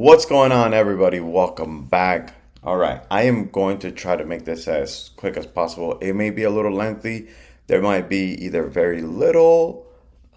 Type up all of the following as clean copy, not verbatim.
What's going on, everybody? Welcome back. All right, I am going to try to make this as quick as possible. It may be a little lengthy. There might be either very little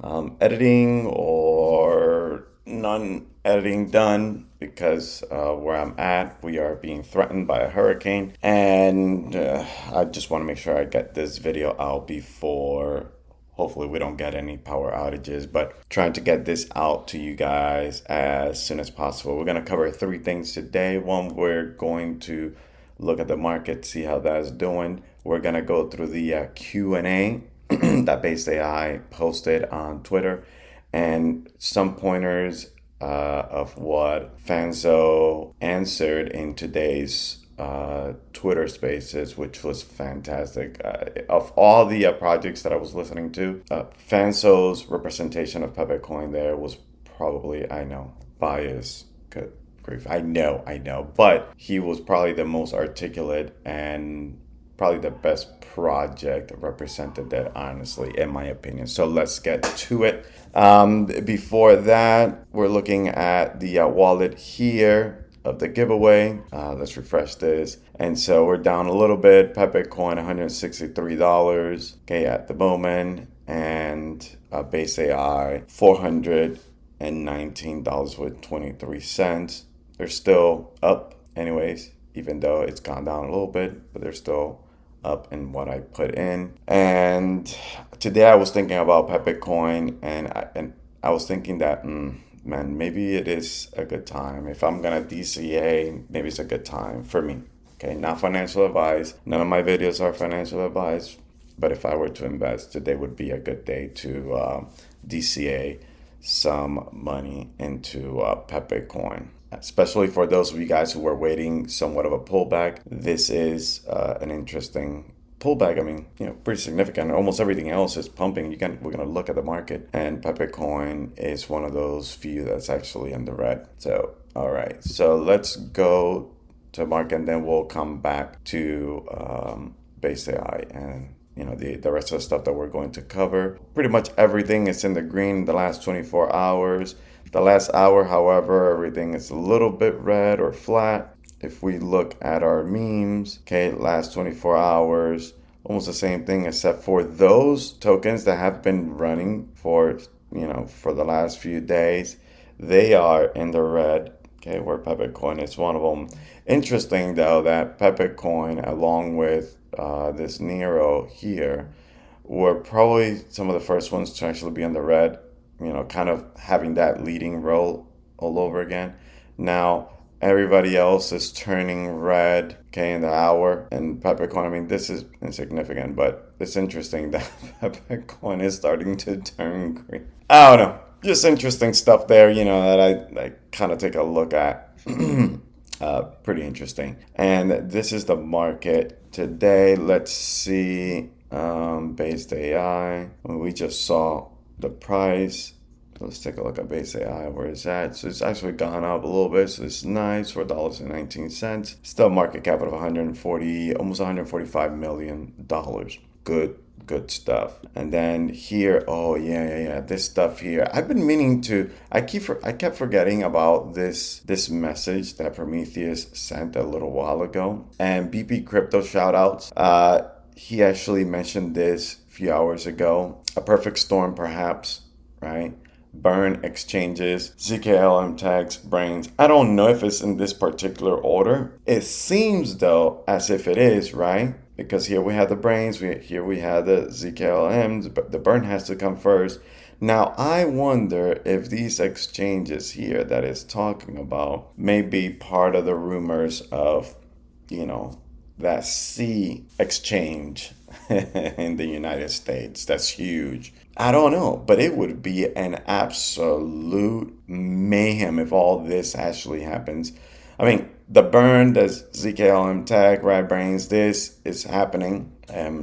editing or none editing done because where I'm at, we are being threatened by a hurricane. And I just want to make sure I get this video out before hopefully we don't get any power outages, but trying to get this out to you guys as soon as possible. We're going to cover three things today. One, we're going to look at the market, see how that's doing. We're going to go through the Q&A that BasedAi posted on Twitter and some pointers of what Fanzo answered in today's Twitter Spaces, which was fantastic. Of all the projects that I was listening to, Fanzo's representation of Pepecoin there was probably, I know, biased. Good grief. I know. But he was probably the most articulate and probably the best project represented there, honestly, in my opinion. So let's get to it. Before that, we're looking at the wallet here of the giveaway. Let's refresh this. And so we're down a little bit. Pepecoin, $163, okay, at the moment. And BasedAi, $419 with 23 cents. They're still up anyways, even though it's gone down a little bit, but they're still up in what I put in. And today I was thinking about Pepecoin, and I was thinking that, man, maybe it is a good time. If I'm gonna DCA, maybe it's a good time for me. Okay, not financial advice. None of my videos are financial advice. But if I were to invest, today would be a good day to DCA some money into Pepecoin. Especially for those of you guys who were waiting somewhat of a pullback. This is an interesting pullback. I mean, pretty significant. Almost everything else is pumping. We're gonna look at the market, and Pepecoin is one of those few that's actually in the red. So, all right. So let's go to market, and then we'll come back to BasedAi and the rest of the stuff that we're going to cover. Pretty much everything is in the green the last 24 hours. The last hour, however, everything is a little bit red or flat. If we look at our memes, okay, last 24 hours, almost the same thing except for those tokens that have been running for the last few days. They are in the red, okay, where Pepecoin is one of them. Interesting, though, that Pepecoin, along with this Nero here, were probably some of the first ones to actually be in the red, kind of having that leading role all over again. Now, everybody else is turning red, okay, in the hour. And Pepecoin, I mean, this is insignificant, but it's interesting that Pepecoin is starting to turn green. I don't know. Just interesting stuff there, that I kind of take a look at. Pretty interesting. And this is the market today. Let's see. BasedAi. We just saw the price. Let's take a look at BasedAi, where it's at. So it's actually gone up a little bit, so it's nice, $4.19. Still market cap of almost $145 million. Good stuff. And then here, oh yeah, this stuff here. I've been meaning to. I kept forgetting about this message that Prometheus sent a little while ago. And BP Crypto shoutouts. He actually mentioned this a few hours ago. A perfect storm, perhaps, right? Burn exchanges, ZKLM tags, brains. I don't know if it's in this particular order. It seems, though, as if it is, right? Because here we have the brains, here we have the ZKLMs, but the burn has to come first. Now, I wonder if these exchanges here that it's talking about may be part of the rumors of, that C exchange in the United States. That's huge. I don't know, but it would be an absolute mayhem if all this actually happens. I mean, the burn, the ZKLM tag, right, brains, this is happening.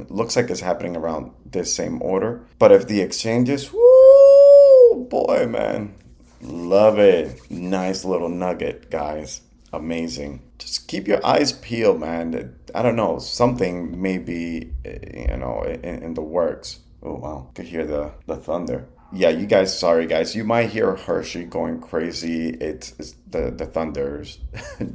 Looks like it's happening around this same order. But if the exchanges, woo, boy, man, love it. Nice little nugget, guys. Amazing. Just keep your eyes peeled, man. I don't know, something may be, in the works. Oh, wow. Could hear the thunder. yeah, you guys, sorry guys, you might hear Hershey going crazy. It's the thunders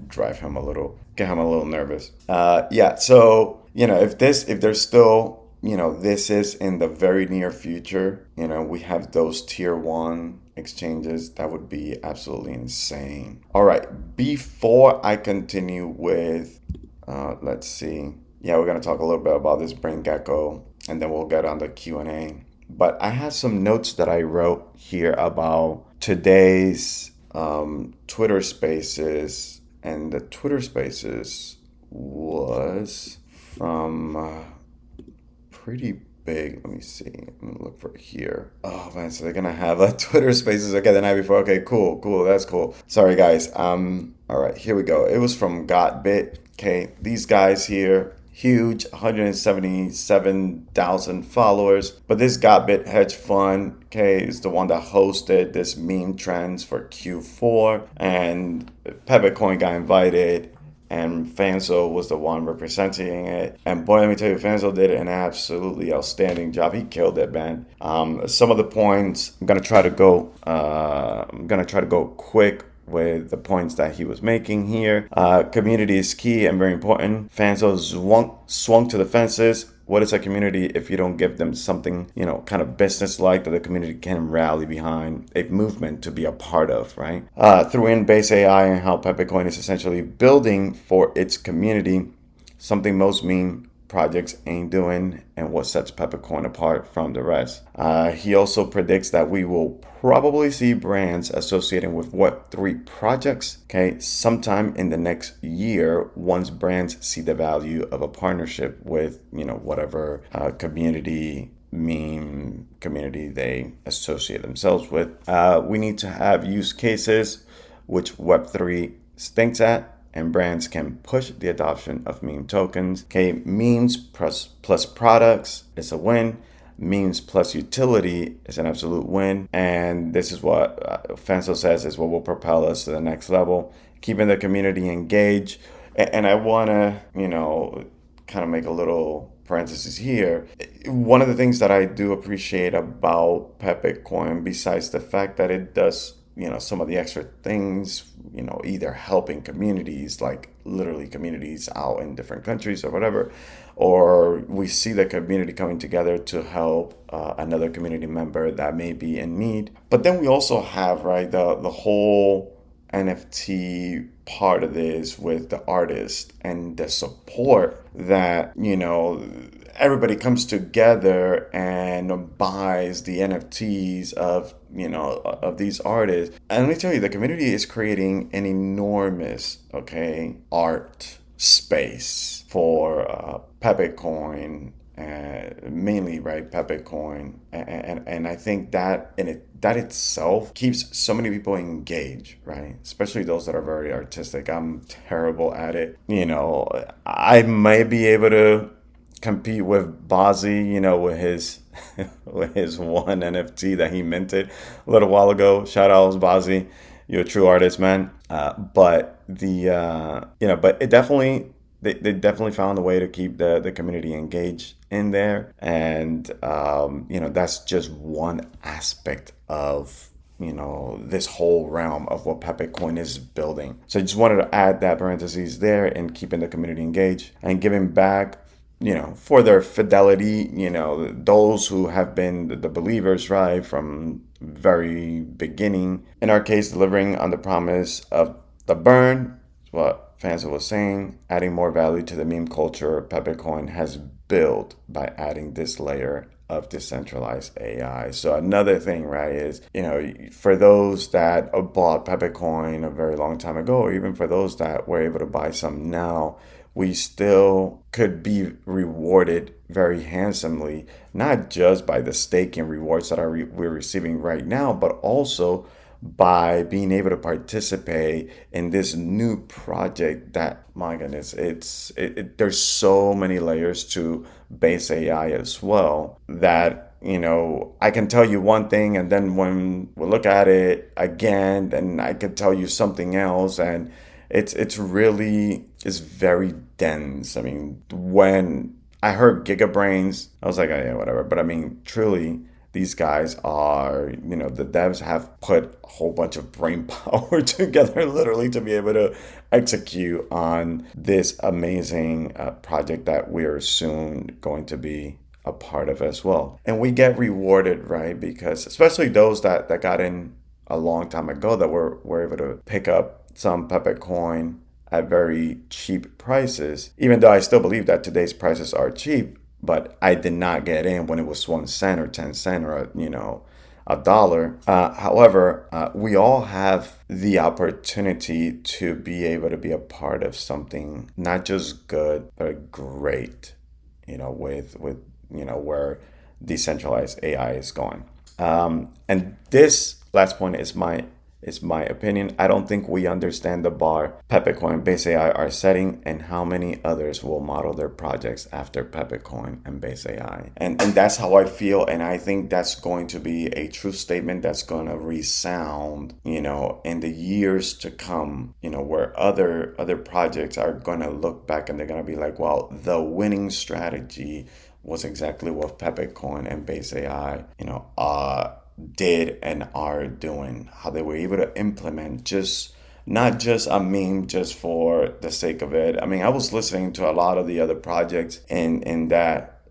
drive him a little, get him a little nervous. Yeah, so if there's still, this is in the very near future. We have those tier one exchanges. That would be absolutely insane. All right, before I continue with, let's see. Yeah, we're gonna talk a little bit about this brain gecko, and then we'll get on the Q&A. But I have some notes that I wrote here about today's Twitter Spaces, and the Twitter Spaces was from pretty big. Let me see. Let me look for it here. Oh man, so they're gonna have a Twitter Spaces okay the night before. Okay, cool, cool. That's cool. Sorry guys. All right, here we go. It was from GotBit. Okay, these guys here, huge, 177,000 followers. But this GotBit hedge fund, okay, is the one that hosted this meme trends for Q4, and Pepecoin got invited, and Fanzo was the one representing it. And boy, let me tell you, Fanzo did an absolutely outstanding job. He killed it, man. Some of the points I'm gonna try to go. I'm gonna try to go quick with the points that he was making here. Community is key and very important. Fanzo swung to the fences. What is a community if you don't give them something, kind of business-like that the community can rally behind, a movement to be a part of, right? Through in BasedAi and how Pepecoin is essentially building for its community, something most meme projects ain't doing, and what sets Pepecoin apart from the rest. He also predicts that we will probably see brands associating with Web3 projects, okay, sometime in the next year, once brands see the value of a partnership with, whatever meme community they associate themselves with. We need to have use cases which Web3 stinks at, and brands can push the adoption of meme tokens. Okay, memes plus products is a win. Memes plus utility is an absolute win. And this is what Fanzo says is what will propel us to the next level. Keeping the community engaged. And I want to, kind of make a little parenthesis here. One of the things that I do appreciate about Pepecoin, besides the fact that it does some of the extra things, either helping communities, like literally communities out in different countries or whatever, or we see the community coming together to help another community member that may be in need. But then we also have, right, the whole NFT part of this with the artist and the support that, everybody comes together and buys the NFTs of these artists. And let me tell you, the community is creating an enormous art space for Pepecoin, mainly, right, Pepecoin, and I think that that itself keeps so many people engaged, right? Especially those that are very artistic. I'm terrible at it. I may be able to compete with Bozzy, with his with his one NFT that he minted a little while ago. Shout out Bozzy, you're a true artist, man. But but it definitely they definitely found a way to keep the community engaged in there, and that's just one aspect of this whole realm of what Pepecoin is building. So I just wanted to add that parentheses there, and keeping the community engaged and giving back for their fidelity, those who have been the believers, right, from very beginning. In our case, delivering on the promise of the burn, what Fanzo was saying, adding more value to the meme culture Pepecoin has built by adding this layer of decentralized AI. So another thing, right, is, for those that bought Pepecoin a very long time ago, or even for those that were able to buy some now, we still could be rewarded very handsomely, not just by the staking rewards that we're receiving right now, but also by being able to participate in this new project that, my goodness, there's so many layers to BasedAi as well that, I can tell you one thing, and then when we look at it again, then I could tell you something else, and it's very dense. I mean, when I heard gigabrains, I was like, oh, yeah, whatever. But I mean, truly, these guys are, the devs have put a whole bunch of brain power together literally to be able to execute on this amazing project that we're soon going to be a part of as well. And we get rewarded, right? Because especially those that got in a long time ago that were able to pick up some Pepecoin at very cheap prices, even though I still believe that today's prices are cheap, but I did not get in when it was 1 cent or 10 cent or, a dollar. However, we all have the opportunity to be able to be a part of something not just good, but great, with where decentralized AI is going. And this last point is my opinion. I don't think we understand the bar Pepecoin BasedAi are setting and how many others will model their projects after Pepecoin and BasedAi. And that's how I feel. And I think that's going to be a true statement that's going to resound, in the years to come, where other projects are going to look back and they're going to be like, well, the winning strategy was exactly what Pepecoin and BasedAi, did and are doing. How they were able to implement just not just a meme just for the sake of it. I mean, I was listening to a lot of the other projects in that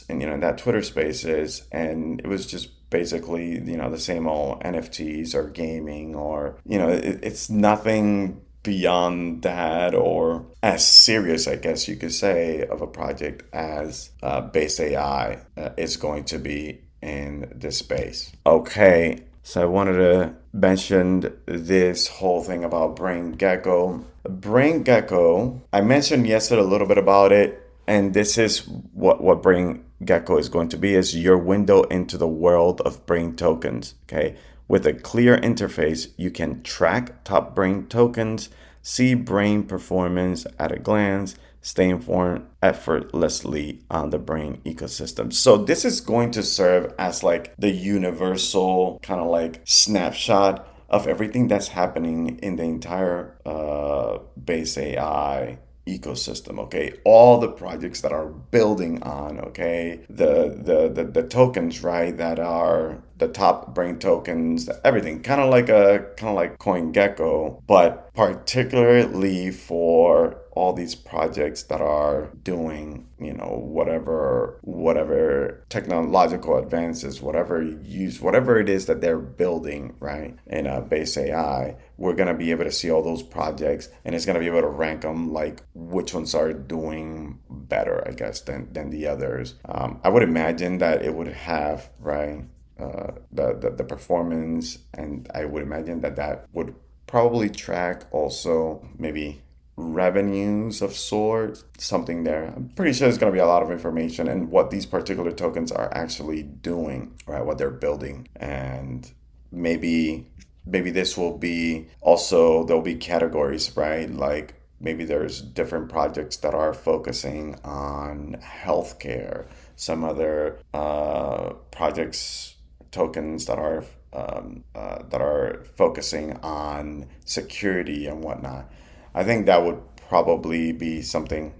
in that Twitter Spaces, and it was just basically the same old NFTs or gaming or it's nothing beyond that or as serious, I guess you could say, of a project as BasedAi is going to be in this space. Okay, so I wanted to mention this whole thing about Brain Gecko. Brain Gecko, I mentioned yesterday a little bit about it, and this is what Brain Gecko is going to be, is your window into the world of brain tokens. Okay, with a clear interface, you can track top brain tokens, see brain performance at a glance, stay informed effortlessly on the brain ecosystem. So this is going to serve as like the universal kind of like snapshot of everything that's happening in the entire BasedAi ecosystem. Okay, all the projects that are building on, okay, the tokens, right, that are the top brain tokens, everything, kind of like CoinGecko, but particularly for all these projects that are doing, whatever technological advances, whatever it is that they're building, right, in BasedAi. We're gonna be able to see all those projects, and it's gonna be able to rank them like which ones are doing better, I guess, than the others. I would imagine that it would have, right, the performance, and I would imagine that would probably track also maybe revenues of sort, something there. I'm pretty sure there's going to be a lot of information and what these particular tokens are actually doing, right, what they're building. And maybe this will be also, there'll be categories, right, like maybe there's different projects that are focusing on healthcare, some other projects, tokens that are focusing on security and whatnot. I think that would probably be something,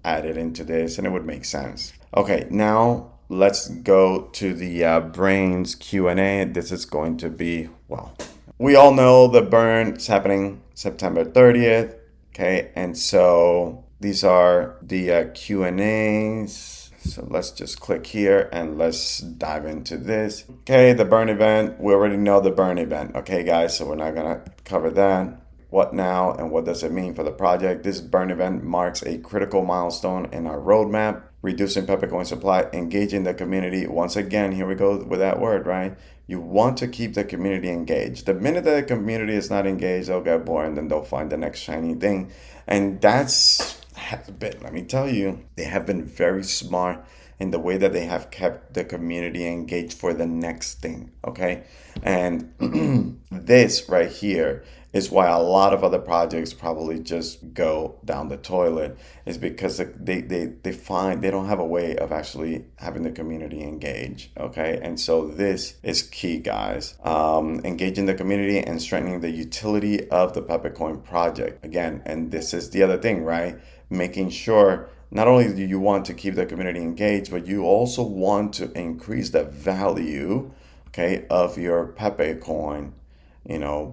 added into this, and it would make sense. Okay, now let's go to the Brains Q&A. This is going to be, well, we all know the burn is happening September 30th, okay? And so these are the Q&As. So let's just click here and let's dive into this. Okay, the burn event. We already know the burn event, okay, guys? So we're not going to cover that. What now and what does it mean for the project? This burn event marks a critical milestone in our roadmap, reducing Pepecoin supply, engaging the community. Once again, here we go with that word, right? You want to keep the community engaged. The minute that the community is not engaged, they'll get bored and then they'll find the next shiny thing. And has been, let me tell you, they have been very smart in the way that they have kept the community engaged for the next thing, okay? And this right here is why a lot of other projects probably just go down the toilet, is because they find they don't have a way of actually having the community engage, okay? And so this is key, guys. Engaging the community and strengthening the utility of the Pepecoin project. Again, and this is the other thing, right? Making sure not only do you want to keep the community engaged, but you also want to increase the value, okay, of your Pepecoin,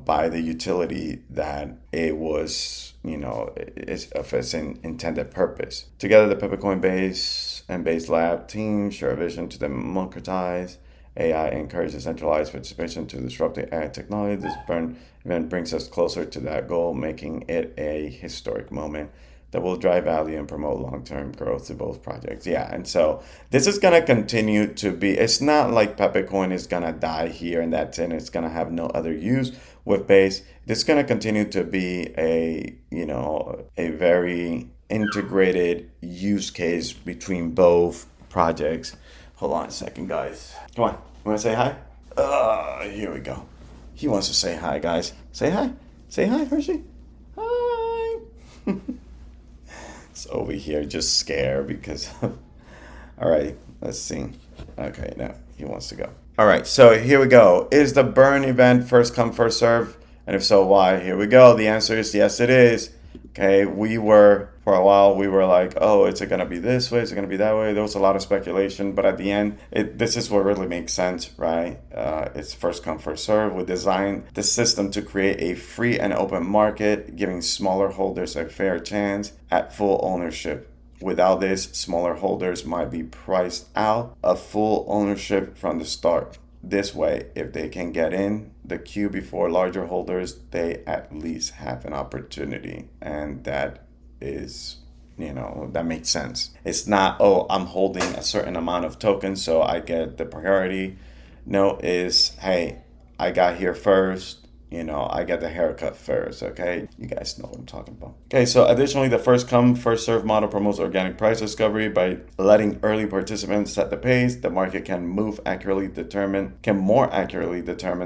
by the utility that it was, is of its intended purpose. Together, the Pepecoin Base and Base Lab teams share a vision to democratize AI and encourage decentralized participation to disrupt the AI technology. This event brings us closer to that goal, making it a historic moment that will drive value and promote long-term growth to both projects. Yeah, and so this is gonna continue to be. It's not like Pepecoin is gonna die here and that's it. It's gonna have no other use with Base. This is gonna continue to be a very integrated use case between both projects. Hold on a second, guys. Come on, you wanna say hi? Here we go. He wants to say hi, guys. Say hi. Say hi, Hershey. Hi. It's over here just scared because all right, let's see. Okay, now he wants to go. All right, so here we go. Is the burn event first come first serve, and if so, why? Here we go. The answer is yes, it is. Okay, for a while we were like, oh, is it gonna be this way, is it gonna be that way? There was a lot of speculation, but at the end this is what really makes sense, right? It's first come first serve. We designed the system to create a free and open market, giving smaller holders a fair chance at full ownership. Without this, smaller holders might be priced out of full ownership from the start. This way, if they can get in the queue before larger holders, they at least have an opportunity. And that is, that makes sense. It's not, oh, I'm holding a certain amount of tokens, so I get the priority. No, is, hey, I got here first. I get the haircut first, okay? You guys know what I'm talking about. Okay, so additionally, the first come, first serve model promotes organic price discovery by letting early participants set the pace. The market can more accurately determine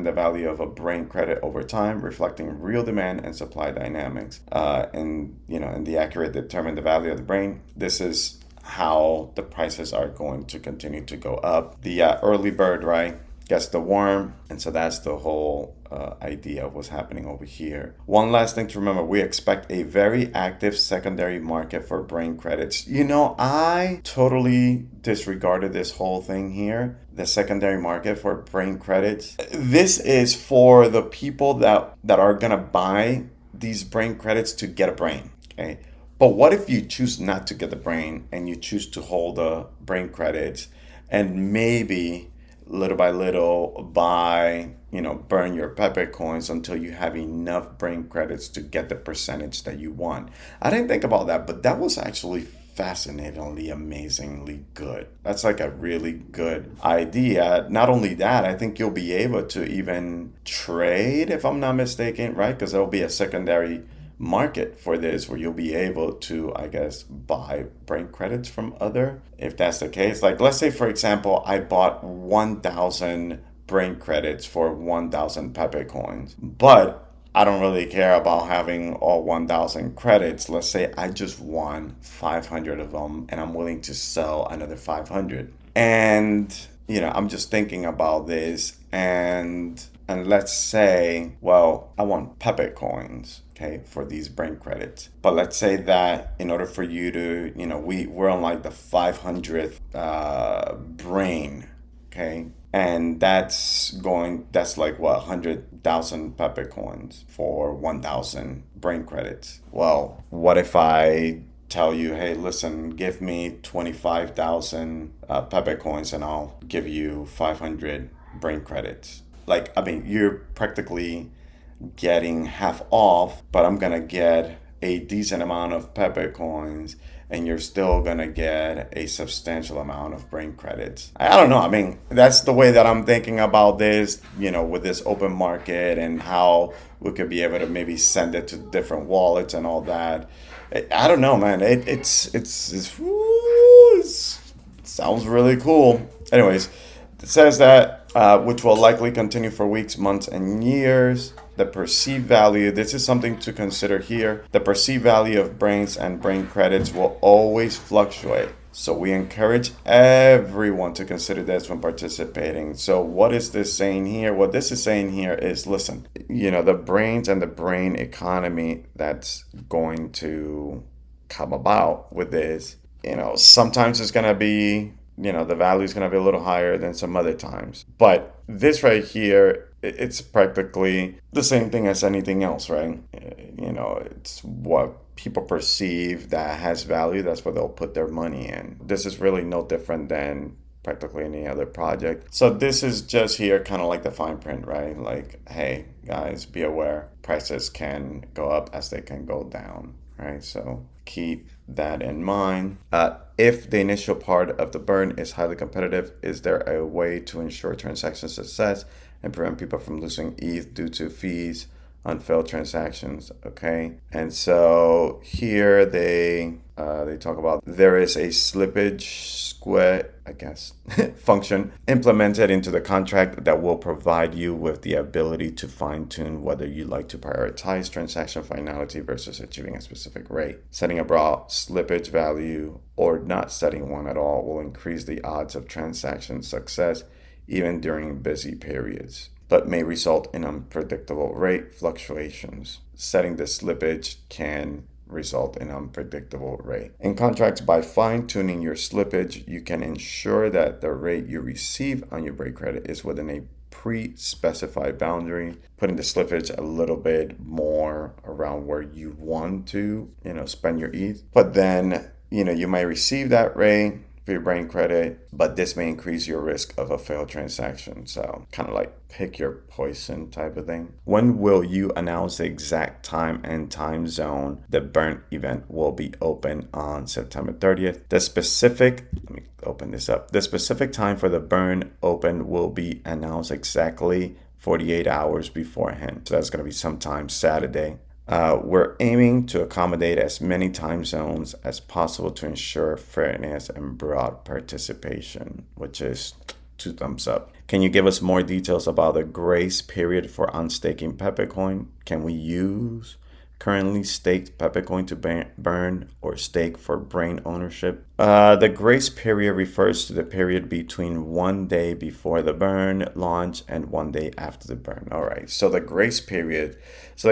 the value of a brain credit over time, reflecting real demand and supply dynamics. And the accurate determine the value of the brain. This is how the prices are going to continue to go up. The early bird, right, gets the worm, and so that's the whole idea of what's happening over here. One last thing to remember, we expect a very active secondary market for brain credits. I totally disregarded this whole thing here, the secondary market for brain credits. This is for the people that are gonna buy these brain credits to get a brain, okay? But what if you choose not to get the brain and you choose to hold the brain credits and maybe little by little burn your Pepecoins until you have enough brain credits to get the percentage that you want? I didn't think about that, but that was actually fascinatingly, amazingly good. That's like a really good idea. Not only that, I think you'll be able to even trade, if I'm not mistaken, right? Because there'll be a secondary market for this where you'll be able to, I guess, buy brain credits from other, if that's the case. Like, let's say, for example, I bought 1,000 brain credits for 1,000 Pepecoins, but I don't really care about having all 1,000 credits. Let's say I just want 500 of them and I'm willing to sell another 500. And, I'm just thinking about this, and let's say, well, I want Pepecoins, okay, for these brain credits. But let's say that in order for you to, we're on like the 500th brain, okay? And that's like what, 100,000 Pepecoins for 1,000 brain credits. Well, what if I tell you, hey, listen, give me 25,000 Pepecoins and I'll give you 500 brain credits? Like, I mean, you're practically getting half off, but I'm gonna get a decent amount of Pepecoins and you're still gonna get a substantial amount of brain credits. I don't know. I mean, that's the way that I'm thinking about this, with this open market and how we could be able to maybe send it to different wallets and all that. I don't know, man. It sounds really cool. Anyways, it says that which will likely continue for weeks, months, and years. The perceived value, this is something to consider here. The perceived value of brains and brain credits will always fluctuate. So we encourage everyone to consider this when participating. So what is this saying here? What this is saying here is, listen, the brains and the brain economy that's going to come about with this, sometimes it's going to be, the value is going to be a little higher than some other times. But this right here, it's practically the same thing as anything else, right? It's what people perceive that has value. That's what they'll put their money in. This is really no different than practically any other project. So this is just here kind of like the fine print, right? Like, hey, guys, be aware. Prices can go up as they can go down, right? So keep that in mind. If the initial part of the burn is highly competitive, is there a way to ensure transaction success and prevent people from losing ETH due to fees on failed transactions? Okay, and so here they talk about there is a slippage square, I guess, function implemented into the contract that will provide you with the ability to fine-tune whether you like to prioritize transaction finality versus achieving a specific rate. Setting a broad slippage value or not setting one at all will increase the odds of transaction success even during busy periods, but may result in unpredictable rate fluctuations. Setting the slippage can result in unpredictable rate. In contracts, by fine-tuning your slippage, you can ensure that the rate you receive on your break credit is within a pre-specified boundary, putting the slippage a little bit more around where you want to, spend your ETH. But then, you might receive that rate for your brain credit, but this may increase your risk of a failed transaction. So kind of like pick your poison type of thing. When will you announce the exact time and time zone the burn event will be open on September 30th? Let me open this up. The specific time for the burn open will be announced exactly 48 hours beforehand. So that's going to be sometime Saturday. We're aiming to accommodate as many time zones as possible to ensure fairness and broad participation, which is 2 thumbs up. Can you give us more details about the grace period for unstaking Pepecoin? Can we use currently staked Pepecoin to burn or stake for brain ownership? The grace period refers to the period between 1 day before the burn launch and 1 day after the burn. All right, so the grace period is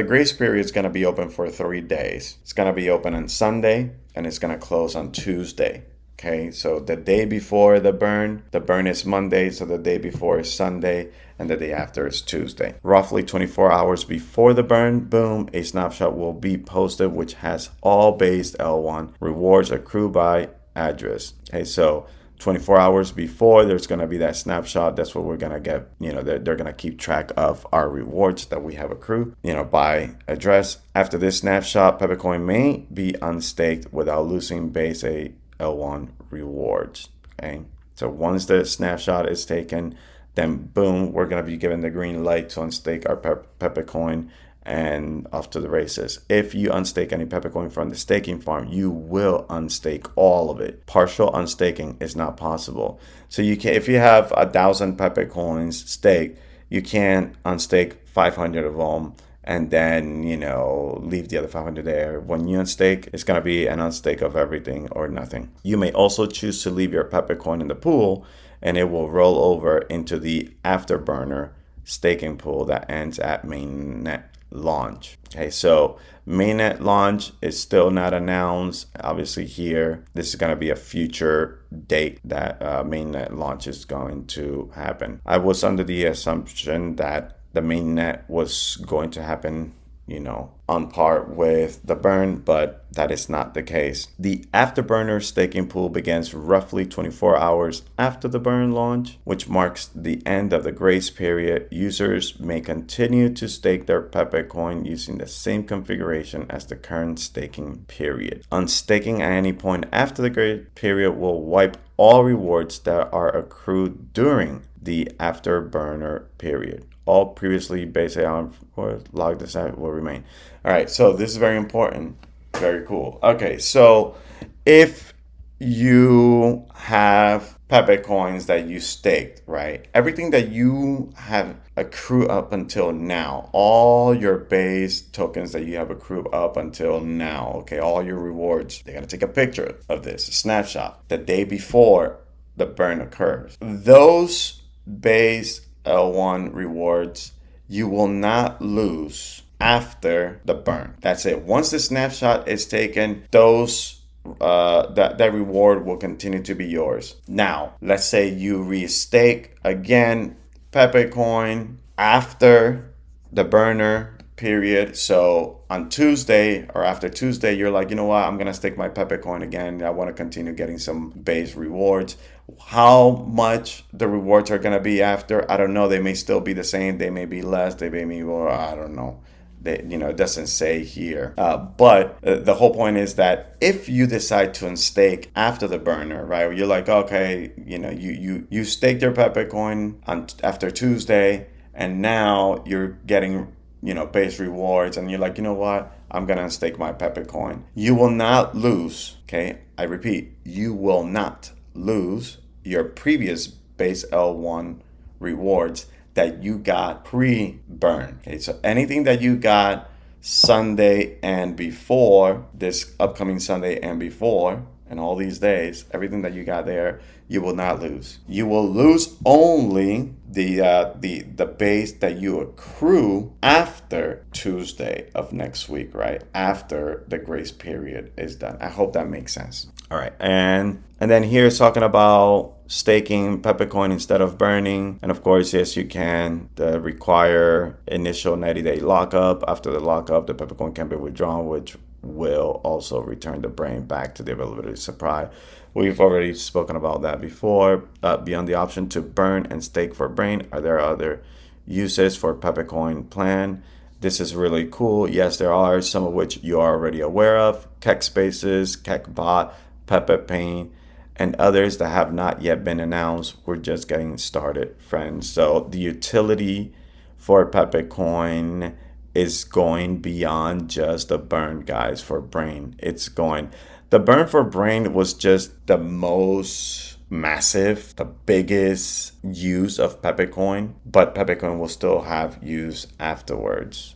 going to be open for 3 days. It's going to be open on Sunday and it's going to close on Tuesday. Okay, so the day before the burn is Monday, so the day before is Sunday, and the day after is Tuesday. Roughly 24 hours before the burn, boom, a snapshot will be posted which has all BasedAi rewards accrued by address. Okay, so 24 hours before, there's going to be that snapshot. That's what we're going to get. They're going to keep track of our rewards that we have accrued, by address. After this snapshot, Pepecoin may be unstaked without losing BasedAi L1 rewards. Okay, so once the snapshot is taken, then boom, we're going to be given the green light to unstake our Pepecoin and off to the races. If you unstake any Pepecoin from the staking farm, you will unstake all of it. Partial unstaking is not possible. So you can, if you have 1,000 Pepecoins staked, you can't unstake 500 of them and then, leave the other 500 there. When you unstake, it's going to be an unstake of everything or nothing. You may also choose to leave your Pepecoin in the pool and it will roll over into the afterburner staking pool that ends at mainnet launch. Okay, so mainnet launch is still not announced. Obviously here, this is going to be a future date that mainnet launch is going to happen. I was under the assumption that the mainnet was going to happen, on par with the burn, but that is not the case. The afterburner staking pool begins roughly 24 hours after the burn launch, which marks the end of the grace period. Users may continue to stake their Pepecoin using the same configuration as the current staking period. Unstaking at any point after the grace period will wipe all rewards that are accrued during the afterburner period. All previously BasedAi or logged asset will remain. All right, so this is very important. Very cool. Okay, so if you have Pepecoins that you staked, right? Everything that you have accrued up until now, all your base tokens that you have accrued up until now, okay, all your rewards, they're gonna take a picture of this, a snapshot, the day before the burn occurs. Those base L1 rewards, you will not lose after the burn. That's it. Once the snapshot is taken, those that reward will continue to be yours. Now, let's say you restake again Pepecoin after the burner period. So on Tuesday or after Tuesday, you're like, you know what, I'm gonna stake my Pepecoin again. I want to continue getting some base rewards. How much the rewards are gonna be after, I don't know. They may still be the same. They may be less. They may be more. I don't know. It doesn't say here. But the whole point is that if you decide to unstake after the burner, right? You're like, okay, you staked your Pepecoin on after Tuesday, and now you're getting base rewards, and you're like, you know what? I'm gonna unstake my Pepecoin. You will not lose. Okay, I repeat, you will not lose your previous base L1 rewards that you got pre-burn. Okay, so anything that you got Sunday and before, this upcoming Sunday and before, and all these days, everything that you got there, you will not lose. You will lose only the base that you accrue after Tuesday of next week, right? After the grace period is done. I hope that makes sense. All right, and then here it's talking about staking Pepecoin instead of burning. And of course, yes, you can require initial 90-day lockup. After the lockup, the Pepecoin can be withdrawn, which will also return the brain back to the availability supply. We've already spoken about that before. Beyond the option to burn and stake for brain, are there other uses for Pepecoin plan? This is really cool. Yes, there are, some of which you are already aware of. Keck Spaces, Keckbot, Pepepain, and others that have not yet been announced. We're just getting started, friends. So the utility for Pepecoin is going beyond just the burn, guys, for brain. The burn for brain was just the most massive, the biggest use of Pepecoin, but Pepecoin will still have use afterwards.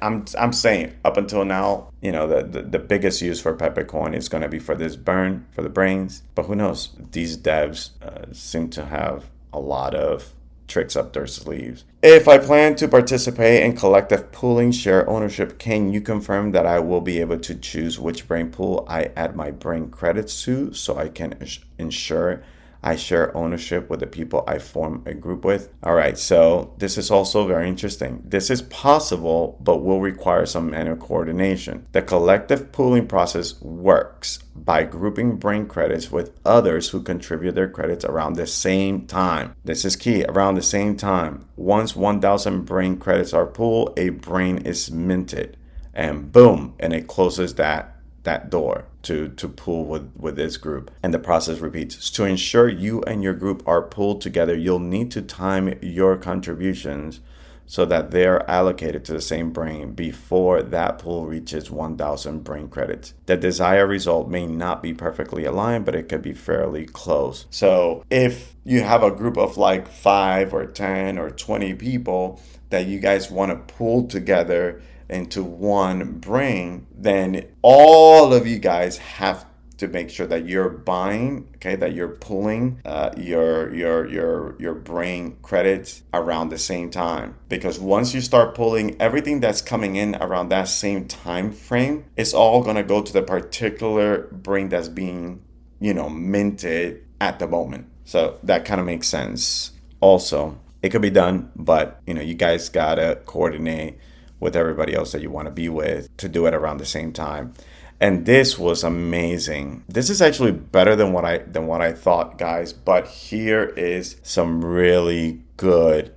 I'm saying up until now, the biggest use for Pepecoin is going to be for this burn, for the brains, but who knows? These devs seem to have a lot of tricks up their sleeves. If I plan to participate in collective pooling share ownership, can you confirm that I will be able to choose which brain pool I add my brain credits to, so I can ensure I share ownership with the people I form a group with? All right, so this is also very interesting. This is possible, but will require some manual coordination. The collective pooling process works by grouping brain credits with others who contribute their credits around the same time. This is key, around the same time. Once 1,000 brain credits are pooled, a brain is minted, and boom, and it closes that door to pool with this group, and the process repeats. To ensure you and your group are pooled together, you'll need to time your contributions so that they're allocated to the same brain before that pool reaches 1,000 brain credits. The desired result may not be perfectly aligned, but it could be fairly close. So if you have a group of like 5 or 10 or 20 people that you guys want to pool together into one brain, then all of you guys have to make sure that you're buying, okay, that you're pulling your brain credits around the same time. Because once you start pulling everything that's coming in around that same time frame, it's all gonna go to the particular brain that's being, minted at the moment. So that kind of makes sense. Also, it could be done, but you guys gotta coordinate with everybody else that you want to be with to do it around the same time. And this was amazing. This is actually better than what I thought, guys. But here is some really good,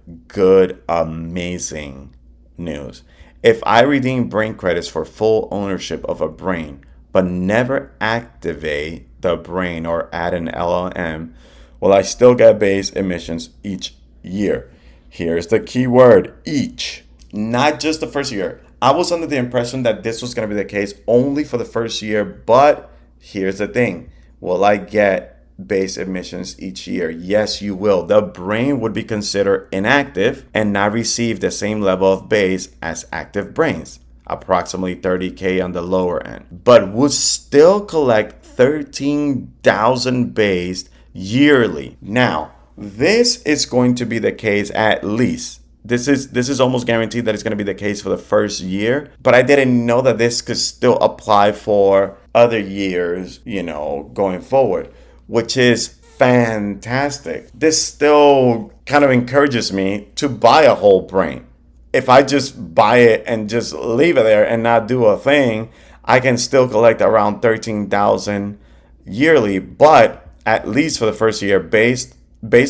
amazing news. If I redeem brain credits for full ownership of a brain, but never activate the brain or add an LLM, will I still get base emissions each year? Here's the key word: each. Not just the first year. I was under the impression that this was going to be the case only for the first year, but here's the thing. Will I get base emissions each year? Yes, you will. The brain would be considered inactive and not receive the same level of base as active brains, approximately 30K on the lower end, but would still collect 13,000 base yearly. Now, this is going to be the case at least This is almost guaranteed that it's going to be the case for the first year, but I didn't know that this could still apply for other years, going forward, which is fantastic. This still kind of encourages me to buy a whole brain. If I just buy it and just leave it there and not do a thing, I can still collect around 13,000 yearly, but at least for the first year based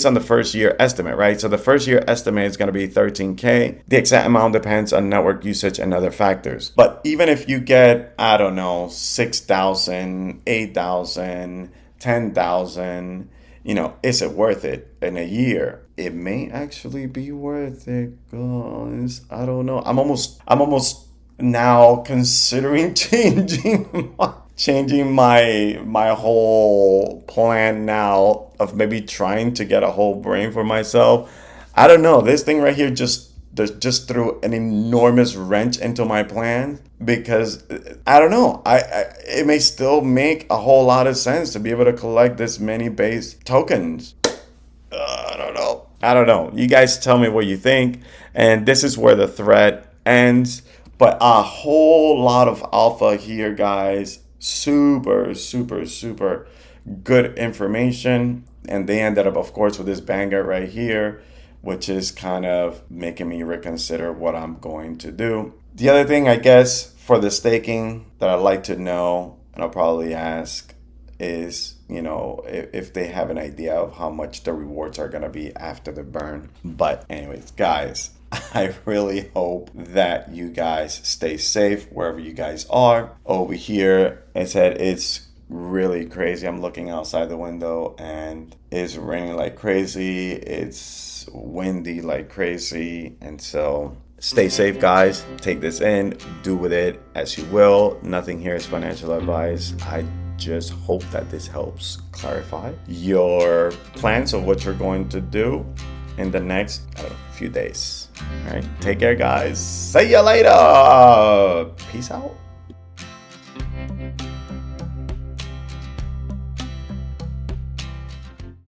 on the first year estimate, right? So the first year estimate is going to be 13K. The exact amount depends on network usage and other factors. But even if you get, I don't know, 6,000, 8,000, 10,000, is it worth it in a year? It may actually be worth it, guys. I don't know. I'm almost now considering changing my whole plan now of maybe trying to get a whole brain for myself. I don't know. This thing right here just threw an enormous wrench into my plan, because I don't know. It may still make a whole lot of sense to be able to collect this many base tokens. I don't know. You guys tell me what you think. And this is where the thread ends. But a whole lot of alpha here, guys. Super, super, super good information. And they ended up, of course, with this banger right here, which is kind of making me reconsider what I'm going to do. The other thing, I guess, for the staking that I'd like to know, and I'll probably ask, is, if they have an idea of how much the rewards are going to be after the burn. But anyways, guys, I really hope that you guys stay safe wherever you guys are. Over here, it said it's really crazy. I'm looking outside the window and it's raining like crazy. It's windy like crazy. And so stay safe, guys. Take this in, do with it as you will. Nothing here is financial advice. I just hope that this helps clarify your plans of what you're going to do in the next few days. All right, take care, guys. See you later. Peace out.